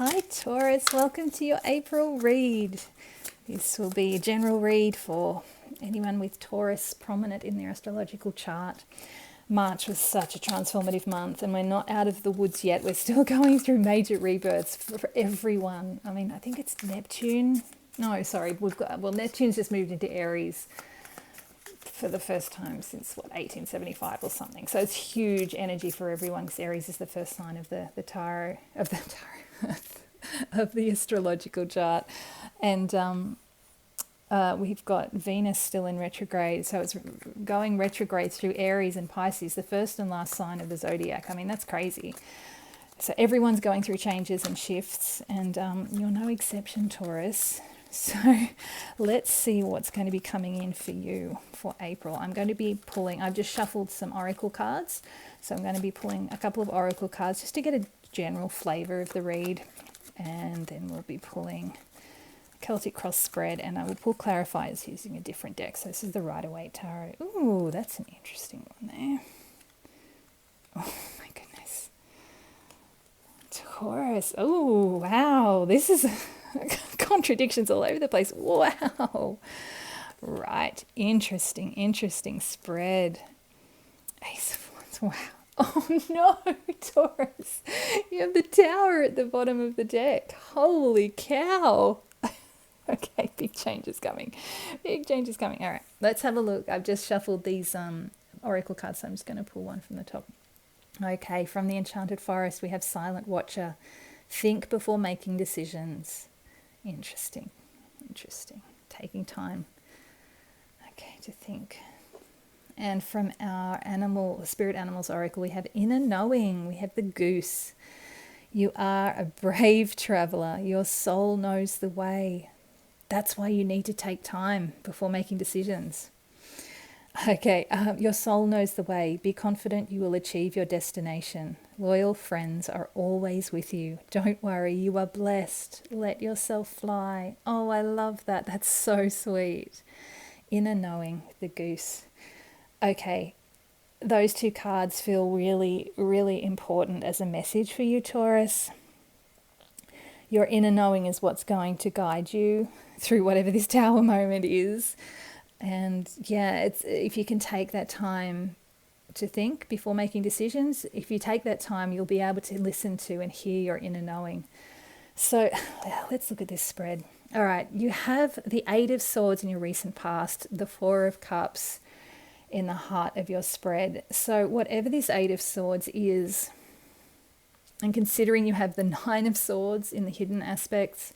Hi Taurus, welcome to your April read. This will be a general read for anyone with Taurus prominent in their astrological chart. March was such a transformative month and we're not out of the woods yet. We're still going through major rebirths for everyone. I mean, I think it's Neptune. No, sorry, Neptune's just moved into Aries for the first time since 1875 or something. So it's huge energy for everyone because Aries is the first sign of the tarot of the astrological chart, and we've got Venus still in retrograde, so it's going retrograde through Aries and Pisces, the first and last sign of the zodiac. I mean, that's crazy. So everyone's going through changes and shifts, and you're no exception, Taurus. So let's see what's going to be coming in for you for April. I'm going to be pulling, I've just shuffled some oracle cards. So I'm going to be pulling a couple of oracle cards just to get a general flavour of the read. And then we'll be pulling Celtic Cross Spread, and I will pull clarifiers using a different deck. So this is the Rider-Waite Tarot. Ooh, that's an interesting one there. Oh my goodness. Taurus. Oh, wow. This is contradictions all over the place. Wow. Right. Interesting spread. Ace of Wands. Wow. Oh no, Taurus. You have the Tower at the bottom of the deck. Holy cow. Okay, big changes coming. Big changes coming. All right, let's have a look. I've just shuffled these oracle cards, so I'm just going to pull one from the top. Okay, from the Enchanted Forest, we have Silent Watcher. Think before making decisions. Interesting. Taking time. Okay, to think. And from our Spirit Animals Oracle, we have Inner Knowing. We have the Goose. You are a brave traveler. Your soul knows the way. That's why you need to take time before making decisions. Okay, your soul knows the way. Be confident you will achieve your destination. Loyal friends are always with you. Don't worry, you are blessed. Let yourself fly. Oh, I love that. That's so sweet. Inner Knowing, the Goose. Okay, those two cards feel really, really important as a message for you, Taurus. Your inner knowing is what's going to guide you through whatever this tower moment is. And yeah, if you can take that time to think before making decisions, if you take that time, you'll be able to listen to and hear your inner knowing. So let's look at this spread. All right, you have the Eight of Swords in your recent past, the Four of Cups in the heart of your spread. So whatever this Eight of Swords is, and considering you have the Nine of Swords in the hidden aspects,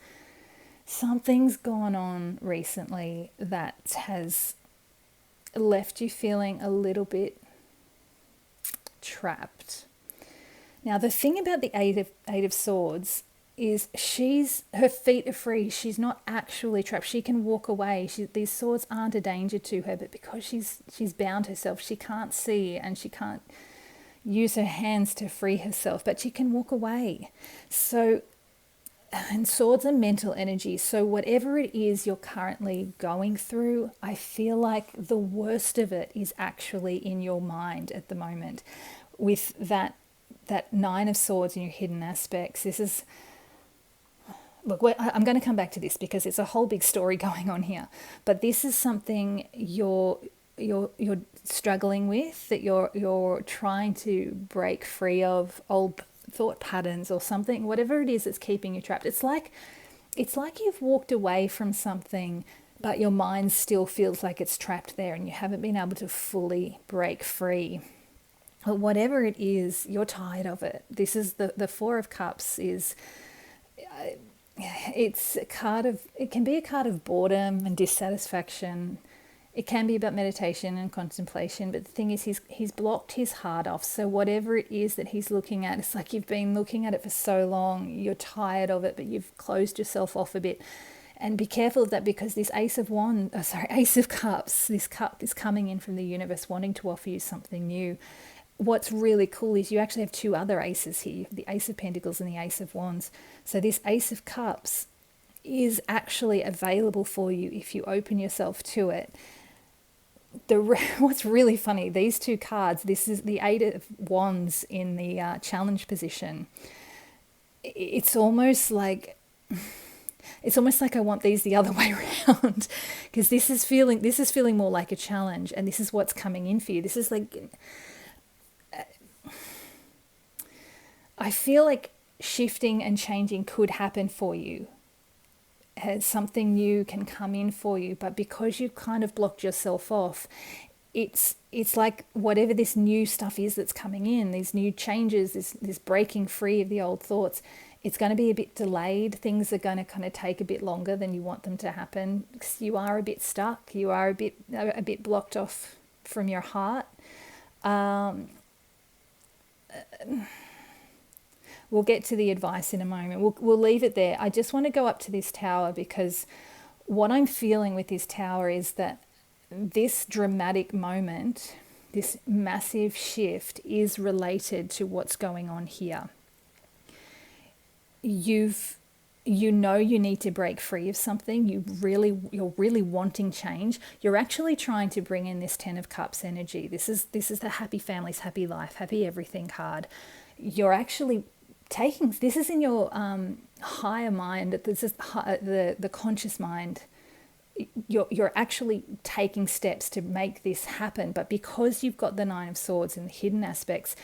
something's gone on recently that has left you feeling a little bit trapped. Now, the thing about the Eight of Swords is her feet are free. She's not actually trapped. She can walk away. These swords aren't a danger to her, but because she's bound herself, she can't see and she can't use her hands to free herself, but she can walk away. So, and swords are mental energy. So whatever it is you're currently going through, I feel like the worst of it is actually in your mind at the moment. With that Nine of Swords in your hidden aspects, this is... Look, I'm going to come back to this because it's a whole big story going on here. But this is something you're struggling with, that you're trying to break free of old thought patterns or something, whatever it is that's keeping you trapped. It's like you've walked away from something, but your mind still feels like it's trapped there and you haven't been able to fully break free. But whatever it is, you're tired of it. This is the Four of Cups is... it's a card of, it can be a card of boredom and dissatisfaction. It can be about meditation and contemplation, but the thing is he's blocked his heart off. So whatever it is that he's looking at, it's like you've been looking at it for so long, you're tired of it, but you've closed yourself off a bit. And be careful of that, because this Ace of Cups, this cup is coming in from the universe wanting to offer you something new. What's really cool is you actually have two other aces here. You have the Ace of Pentacles and the Ace of Wands. So this Ace of Cups is actually available for you if you open yourself to it. What's really funny, these two cards, this is the Eight of Wands in the challenge position. it's almost like I want these the other way around, because this is feeling more like a challenge, and this is what's coming in for you. This is like, I feel like shifting and changing could happen for you. Something new can come in for you, but because you've kind of blocked yourself off, it's like whatever this new stuff is that's coming in, these new changes, this breaking free of the old thoughts, it's going to be a bit delayed. Things are going to kind of take a bit longer than you want them to happen, because you are a bit stuck, you are a bit blocked off from your heart. We'll get to the advice in a moment. We'll leave it there. I just want to go up to this tower, because what I'm feeling with this tower is that this dramatic moment, this massive shift, is related to what's going on here. You need to break free of something. You're really wanting change. You're actually trying to bring in this 10 of Cups energy. This is the happy families, happy life, happy everything card. You're actually taking, this is in your higher mind. This is the conscious mind. You're actually taking steps to make this happen, but because you've got the 9 of Swords and the hidden aspects,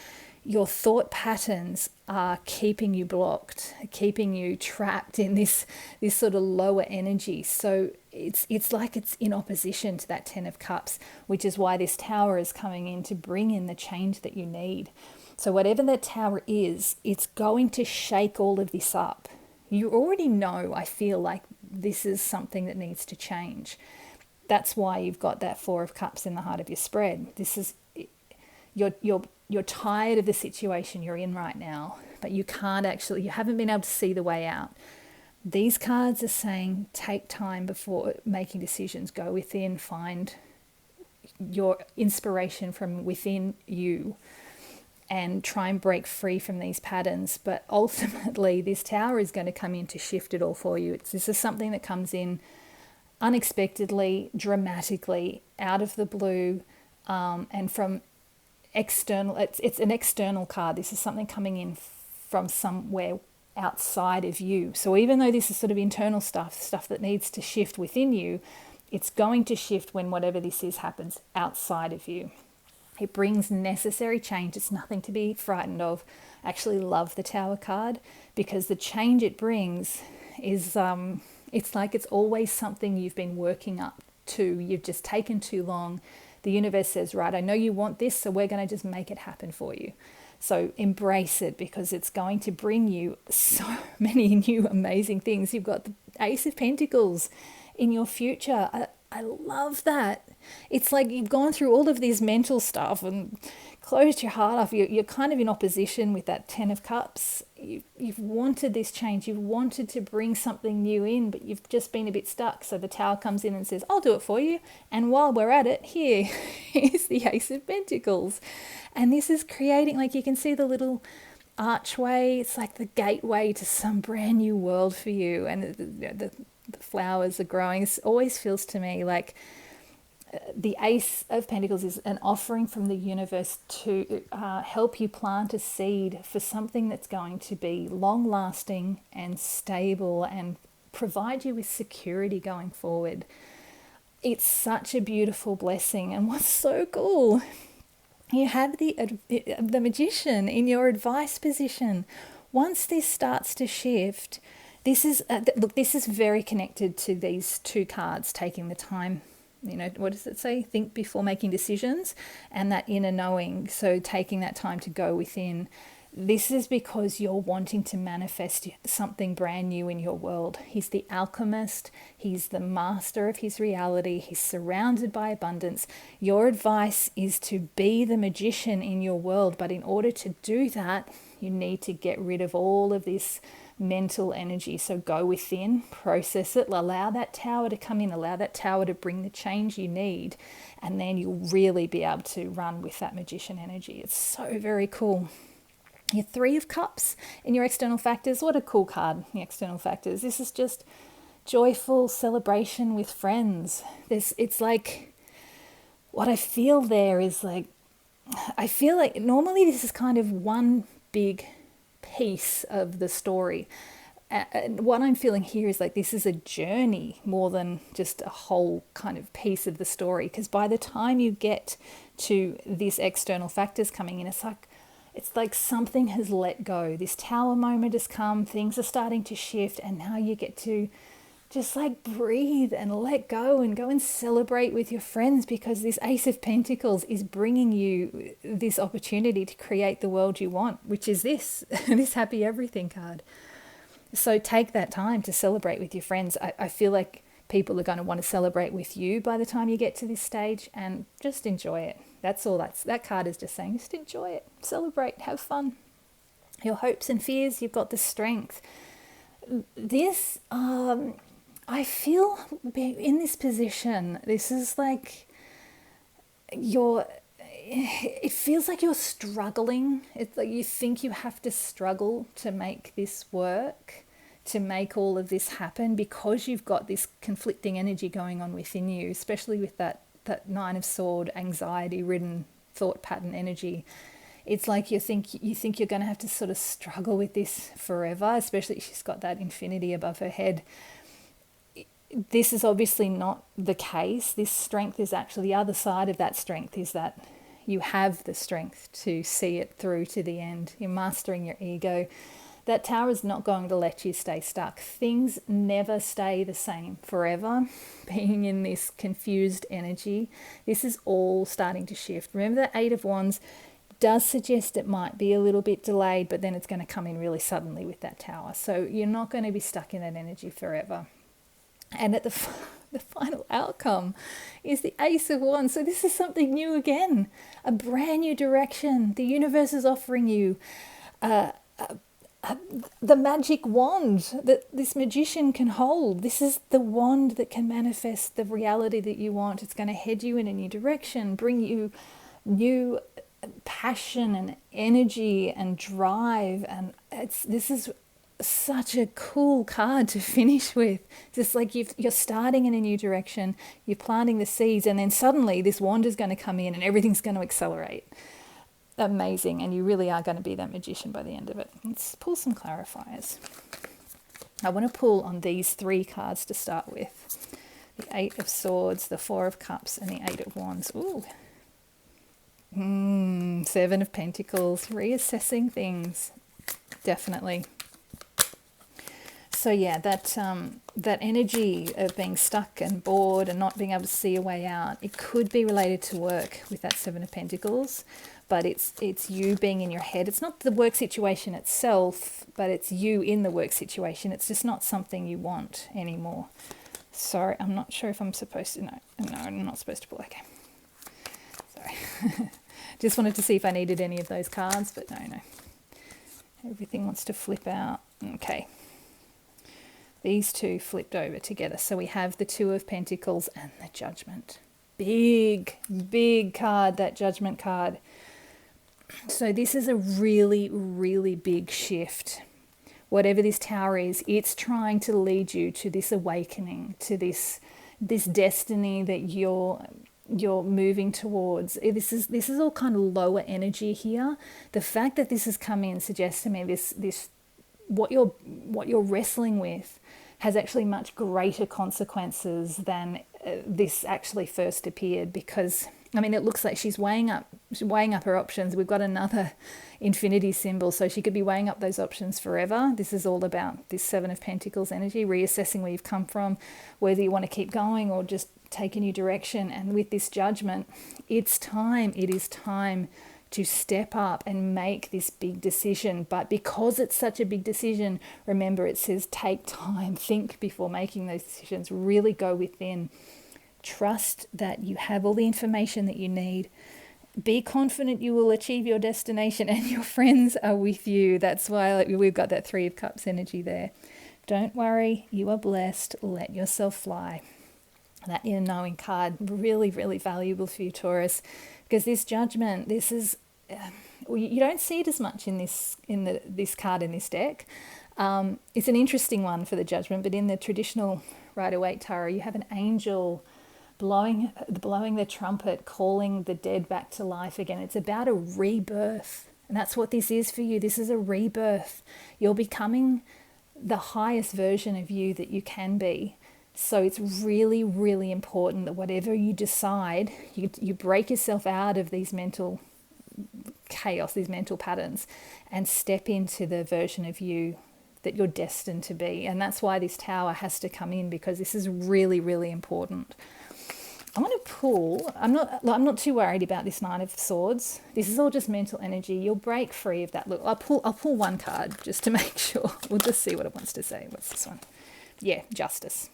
your thought patterns are keeping you blocked, keeping you trapped in this sort of lower energy. So it's like it's in opposition to that 10 of Cups, which is why this tower is coming in to bring in the change that you need. So whatever that tower is, it's going to shake all of this up. You already know, I feel like this is something that needs to change. That's why you've got that 4 of Cups in the heart of your spread. This is, you're tired of the situation you're in right now, but you haven't been able to see the way out. These cards are saying take time before making decisions. Go within, find your inspiration from within you, and try and break free from these patterns. But ultimately, this tower is going to come in to shift it all for you. This is something that comes in unexpectedly, dramatically, out of the blue, and from external. It's an external card. This is something coming in from somewhere outside of you. So even though this is sort of internal stuff that needs to shift within you, it's going to shift when whatever this is happens outside of you. It brings necessary change. It's nothing to be frightened of. I actually love the Tower card, because the change it brings is, it's like it's always something you've been working up to. You've just taken too long. The universe says, right, I know you want this, so we're going to just make it happen for you. So embrace it, because it's going to bring you so many new amazing things. You've got the Ace of Pentacles in your future. I love that. It's like you've gone through all of this mental stuff and closed your heart off. You're kind of in opposition with that 10 of Cups. You've wanted this change. You've wanted to bring something new in, but you've just been a bit stuck. So the Tower comes in and says, I'll do it for you. And while we're at it, here is the Ace of Pentacles. And this is creating, like you can see the little archway. It's like the gateway to some brand new world for you. And the flowers are growing. It always feels to me like the Ace of Pentacles is an offering from the universe to help you plant a seed for something that's going to be long-lasting and stable and provide you with security going forward. It's such a beautiful blessing. And what's so cool, you have the Magician in your advice position. Once this starts to shift, this is this is very connected to these two cards, taking the time. You know, what does it say? Think before making decisions, and that inner knowing. So taking that time to go within. This is because you're wanting to manifest something brand new in your world. He's the alchemist. He's the master of his reality. He's surrounded by abundance. Your advice is to be the magician in your world. But in order to do that, you need to get rid of all of this mental energy. So go within, process it, allow that Tower to come in, allow that Tower to bring the change you need, and then you'll really be able to run with that magician energy. It's so very cool. Your 3 of Cups in your external factors. What a cool card, the external factors. This is just joyful celebration with friends. It's like, what I feel there is like, I feel like normally this is kind of one big piece of the story. And what I'm feeling here is like this is a journey more than just a whole kind of piece of the story. Because by the time you get to these external factors coming in, it's like something has let go. This tower moment has come, things are starting to shift, and now you get to just like breathe and let go and go and celebrate with your friends, because this Ace of Pentacles is bringing you this opportunity to create the world you want, which is this, this happy everything card. So take that time to celebrate with your friends. I feel like people are going to want to celebrate with you by the time you get to this stage, and just enjoy it. That's all that card is just saying. Just enjoy it, celebrate, have fun. Your hopes and fears, you've got the strength. This, I feel in this position, this is like it feels like you're struggling. It's like you think you have to struggle to make this work, to make all of this happen, because you've got this conflicting energy going on within you, especially with that Nine of Swords, anxiety-ridden thought pattern energy. It's like you think you're going to have to sort of struggle with this forever, especially if she's got that infinity above her head. This is obviously not the case. This strength is actually, the other side of that strength is that you have the strength to see it through to the end. You're mastering your ego. That tower is not going to let you stay stuck. Things never stay the same forever. Being in this confused energy, this is all starting to shift. Remember that Eight of Wands does suggest it might be a little bit delayed, but then it's going to come in really suddenly with that tower. So you're not going to be stuck in that energy forever. And at the final outcome is the Ace of Wands. So this is something new again, a brand new direction. The universe is offering you the magic wand that this magician can hold. This is the wand that can manifest the reality that you want. It's going to head you in a new direction, bring you new passion and energy and drive. And this is such a cool card to finish with. Just like you're starting in a new direction, you're planting the seeds, and then suddenly this wand is going to come in and everything's going to accelerate. Amazing. And you really are going to be that magician by the end of it. Let's pull some clarifiers. I want to pull on these three cards to start with. The Eight of Swords, the Four of Cups, and the Eight of Wands. Ooh. Seven of Pentacles. Reassessing things. Definitely. So yeah, that energy of being stuck and bored and not being able to see a way out, it could be related to work with that Seven of Pentacles, but it's you being in your head. It's not the work situation itself, but it's you in the work situation. It's just not something you want anymore. Sorry, I'm not sure if I'm supposed to. No, I'm not supposed to pull. Okay. Sorry. Just wanted to see if I needed any of those cards, but no. Everything wants to flip out. Okay. These two flipped over together. So we have the Two of Pentacles and the Judgment. Big card, that Judgment card. So this is a really, really big shift. Whatever this tower is, it's trying to lead you to this awakening, to this destiny that you're moving towards. This is all kind of lower energy here. The fact that this has come in suggests to me this what you're wrestling with has actually much greater consequences than this actually first appeared, because it looks like she's weighing up her options. We've got another infinity symbol, so she could be weighing up those options forever. This is all about this Seven of Pentacles energy, reassessing where you've come from, whether you want to keep going or just take a new direction. And with this Judgment, it is time to step up and make this big decision. But because it's such a big decision, remember, it says take time, think before making those decisions, really go within. Trust that you have all the information that you need. Be confident you will achieve your destination and your friends are with you. That's why we've got that Three of Cups energy there. Don't worry, you are blessed. Let yourself fly. That inner knowing card, really, really valuable for you, Taurus, because this Judgment, this is you don't see it as much in this card in this deck. It's an interesting one for the Judgment, but in the traditional Rider-Waite Tarot, you have an angel blowing the trumpet, calling the dead back to life again. It's about a rebirth, And that's what this is for you. This is a rebirth. You're becoming the highest version of you that you can be. So it's really, really important that whatever you decide, you break yourself out of these mental chaos, these mental patterns, and step into the version of you that you're destined to be. And that's why this tower has to come in, because this is really, really important. I want to pull. I'm not too worried about this Nine of Swords. This is all just mental energy. You'll break free of that. Look, I'll pull one card just to make sure. We'll just see what it wants to say. What's this one? Yeah, Justice.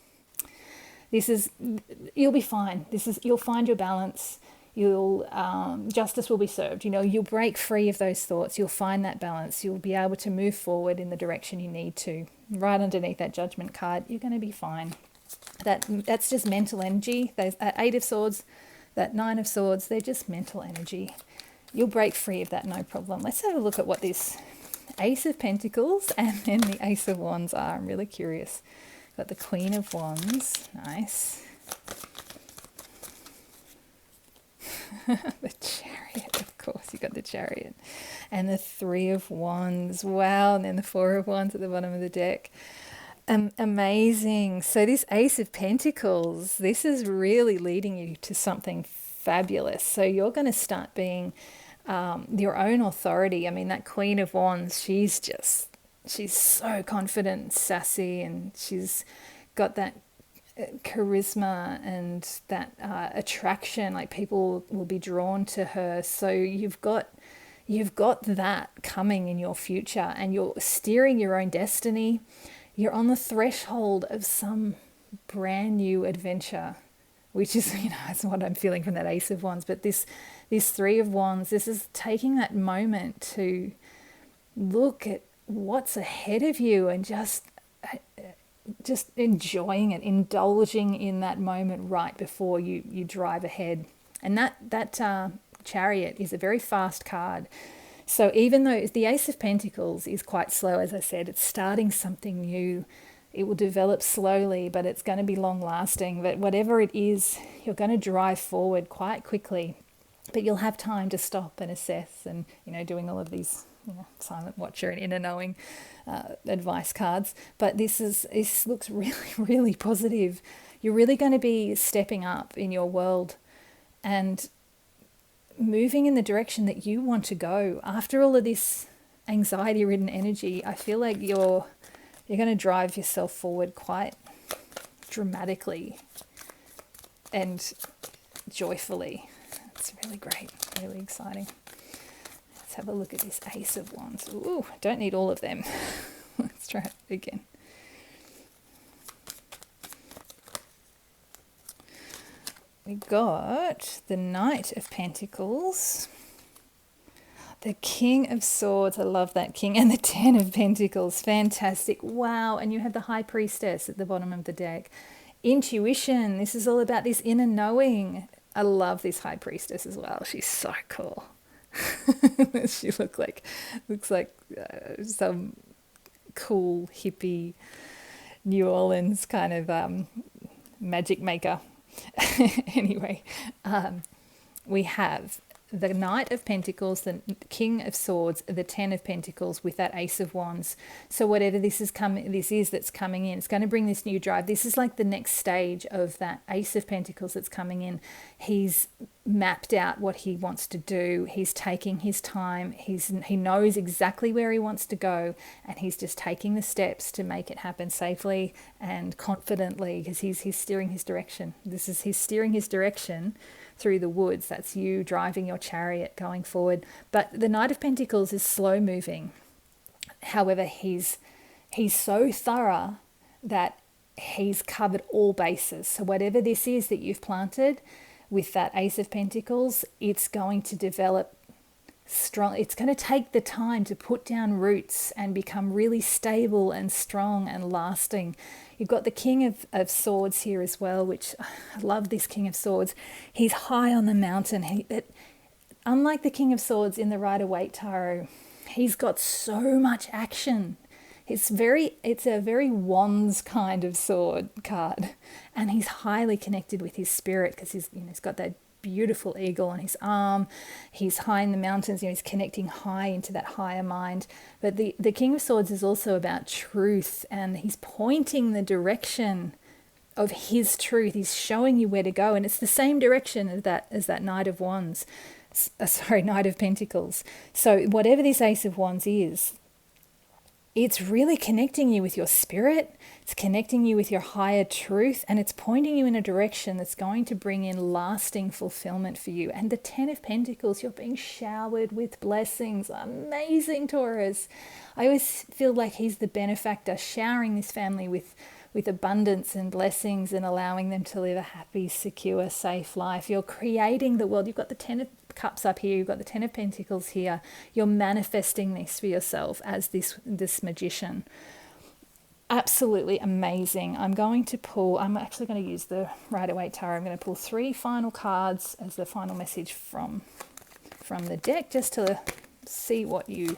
You'll be fine. You'll find your balance. Justice will be served. You'll break free of those thoughts. You'll find that balance. You'll be able to move forward in the direction you need to. Right underneath that Judgment card, you're going to be fine. That's just mental energy. Those Eight of Swords, that Nine of Swords, they're just mental energy. You'll break free of that, no problem. Let's have a look at what this Ace of Pentacles and then the Ace of Wands are. I'm really curious. Got the Queen of Wands. Nice. The Chariot, of course. You got the Chariot. And the Three of Wands. Wow. And then the Four of Wands at the bottom of the deck. Amazing. So this Ace of Pentacles, this is really leading you to something fabulous. So you're going to start being your own authority. I mean, that Queen of Wands, she's so confident, sassy, and she's got that charisma and that attraction. Like, people will be drawn to her. So you've got that coming in your future, and you're steering your own destiny. You're on the threshold of some brand new adventure, which is, that's what I'm feeling from that Ace of Wands. But this Three of Wands, this is taking that moment to look at what's ahead of you and just enjoying it, indulging in that moment right before you drive ahead. And that Chariot is a very fast card. So even though the Ace of Pentacles is quite slow, as I said, it's starting something new. It will develop slowly, but it's going to be long lasting. But whatever it is, you're going to drive forward quite quickly. But you'll have time to stop and assess and, doing all of these, silent watcher and inner knowing advice cards. But this looks really, really positive. You're really going to be stepping up in your world and moving in the direction that you want to go. After all of this anxiety-ridden energy, I feel like you're going to drive yourself forward quite dramatically and joyfully. It's really great, really exciting. Let's have a look at this Ace of Wands. Ooh, don't need all of them. Let's try it again. We got the Knight of Pentacles, the King of Swords, I love that King, and the Ten of Pentacles, fantastic. Wow, and you have the High Priestess at the bottom of the deck. Intuition, this is all about this inner knowing. I love this High Priestess as well. She's so cool. She looks like some cool hippie New Orleans kind of magic maker. Anyway, we have the Knight of Pentacles, the King of Swords, the Ten of Pentacles with that Ace of Wands. So whatever this is that's coming in, it's going to bring this new drive. This is like the next stage of that Ace of Pentacles that's coming in. He's mapped out what he wants to do. He's taking his time. He knows exactly where he wants to go, and he's just taking the steps to make it happen safely and confidently, because he's steering his direction. He's steering his direction through the woods. That's you driving your chariot going forward. But the Knight of Pentacles is slow moving. However, he's so thorough that he's covered all bases. So whatever this is that you've planted with that Ace of Pentacles, it's going to develop strong. It's going to take the time to put down roots and become really stable and strong and lasting. You've got the King of Swords here as well, which I love this King of Swords. He's high on the mountain. Unlike the King of Swords in the Rider-Waite Tarot, he's got so much action. It's a very wands kind of sword card, and he's highly connected with his spirit because he's got that beautiful eagle on his arm. He's high in the mountains, he's connecting high into that higher mind. But the King of Swords is also about truth, and he's pointing the direction of his truth. He's showing you where to go, and it's the same direction as that Knight of Wands. Knight of Pentacles. So whatever this Ace of Wands is, it's really connecting you with your spirit, it's connecting you with your higher truth, and it's pointing you in a direction that's going to bring in lasting fulfillment for you. And the Ten of Pentacles, you're being showered with blessings. Amazing, Taurus. I always feel like he's the benefactor, showering this family with abundance and blessings and allowing them to live a happy, secure, safe life. You're creating the world. You've got the Ten of Cups up here, you've got the Ten of Pentacles here. You're manifesting this for yourself as this magician. Absolutely amazing. I'm actually going to use the Rider-Waite Tarot. I'm going to pull 3 final cards as the final message from the deck, just to see what you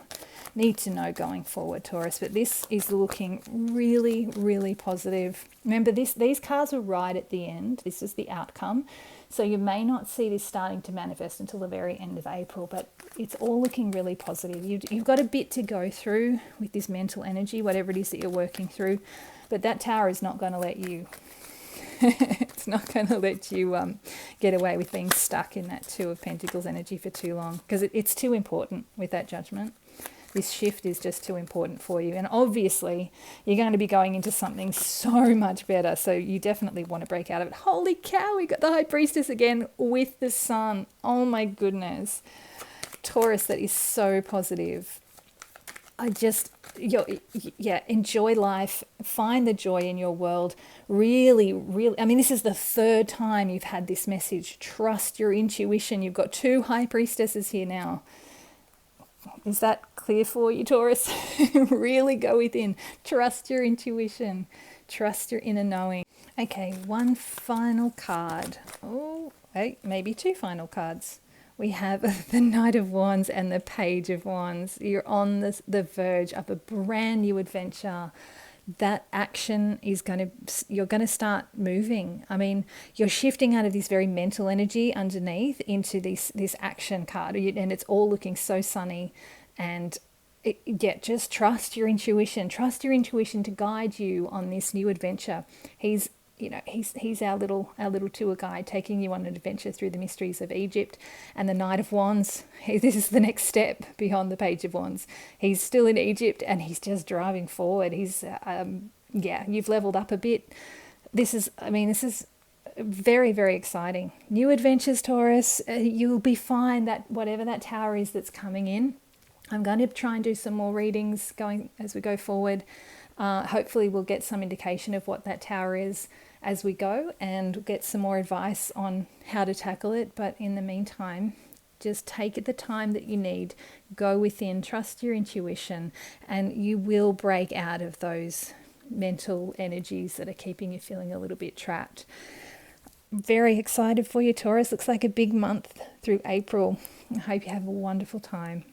need to know going forward, Taurus. But this is looking really, really positive. Remember, these cards were right at the end. This is the outcome. So you may not see this starting to manifest until the very end of April, but it's all looking really positive. You've got a bit to go through with this mental energy, whatever it is that you're working through, but that Tower is not going to let you it's not going to let you get away with being stuck in that Two of Pentacles energy for too long, because it's too important with that Judgment. This shift is just too important for you. And obviously, you're going to be going into something so much better. So you definitely want to break out of it. Holy cow, we got the High Priestess again with the Sun. Oh my goodness. Taurus, that is so positive. Enjoy life. Find the joy in your world. Really, really, I mean, this is the 3rd time you've had this message. Trust your intuition. You've got 2 High Priestesses here now. Is that clear for you, Taurus? Really go within. Trust your intuition. Trust your inner knowing. Okay, 1 final card. Oh, hey, maybe 2 final cards. We have the Knight of Wands and the Page of Wands. You're on the verge of a brand new adventure. That action is you're going to start moving. I mean, you're shifting out of this very mental energy underneath into this action card, and it's all looking so sunny. And just trust your intuition. Trust your intuition to guide you on this new adventure. He's our little tour guide, taking you on an adventure through the mysteries of Egypt. And the Knight of Wands, this is the next step beyond the Page of Wands. He's still in Egypt and he's just driving forward. He's you've leveled up a bit. This is very, very exciting. New adventures, Taurus. You'll be fine. That whatever that tower is that's coming in, I'm going to try and do some more readings going as we go forward. Hopefully we'll get some indication of what that tower is as we go, and get some more advice on how to tackle it. But in the meantime, just take the time that you need, go within, trust your intuition, and you will break out of those mental energies that are keeping you feeling a little bit trapped. Very excited for you, Taurus. Looks like a big month through April. I hope you have a wonderful time.